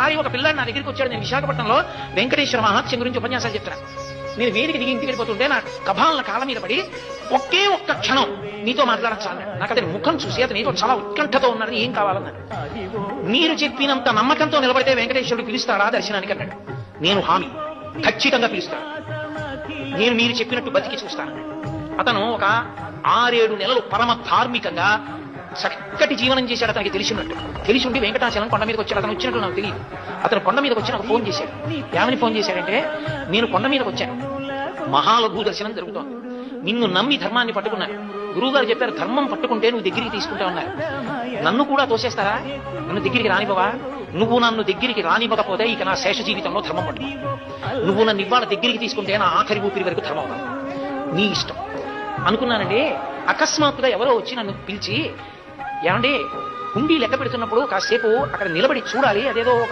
ఒకసారి ఒక పిల్లాడు నా దగ్గరికి వచ్చాడు. నేను విశాఖపట్నంలో వెంకటేశ్వర మహాత్యం గురించి ఉపన్యాసాలు చెప్తాను. నేను వేదిక దిగి ఇంటికి వెళ్ళిపోతుంటే నా కభాలన కాళ్ళ మీద పడి ఒకే ఒక్క క్షణం నీతో మాట్లాడాలి. నాకు అతని ముఖం చూసి అతను ఏదో చాలా ఉత్కంఠతో ఉన్నాడని, ఏం కావాలన్నాడు. మీరు చెప్పినంత నమ్మకంతో నిలబడితే వెంకటేశ్వరుడు పిలుస్తాడా దర్శనానికి అన్నాడు. నేను హామీ, ఖచ్చితంగా పిలుస్తాను. నేను మీరు చెప్పినట్టు బతికి చూస్తాను. అతను ఒక 6-7 నెలలు పరమ ధార్మికంగా చక్కటి జీవనం చేశాడు. అతనికి తెలిసి ఉండి వెంకటాచలం కొండ మీదకి వచ్చాడు. అతను వచ్చినట్టు నాకు తెలియదు. అతను కొండ మీదకి వచ్చి నాకు ఫోన్ చేశాడు. ఏమని ఫోన్ చేశాడంటే, నేను కొండ మీదకి వచ్చాను, మహాలఘు దర్శనం జరుగుతోంది, నిన్ను నమ్మి ధర్మాన్ని పట్టుకున్నాను. గురువుగారు చెప్పారు, ధర్మం పట్టుకుంటే నువ్వు దగ్గరికి తీసుకుంటా ఉన్నారు. నన్ను కూడా తోసేస్తారా? నన్ను దగ్గరికి రానివ్వవా? నువ్వు నన్ను దగ్గరికి రానివ్వకపోతే ఇక నా శేష జీవితంలో ధర్మం పట్టు. నువ్వు నన్ను ఇవాళ దగ్గరికి తీసుకుంటే నా ఆఖరి ఊపిరి వరకు ధర్మం అవుతాను. నీ ఇష్టం అనుకున్నానండి. అకస్మాత్తుగా ఎవరో వచ్చి నన్ను పిలిచి, ఏమండి హుండీ లెక్క పెడుతున్నప్పుడు కాసేపు అక్కడ నిలబడి చూడాలి, అదేదో ఒక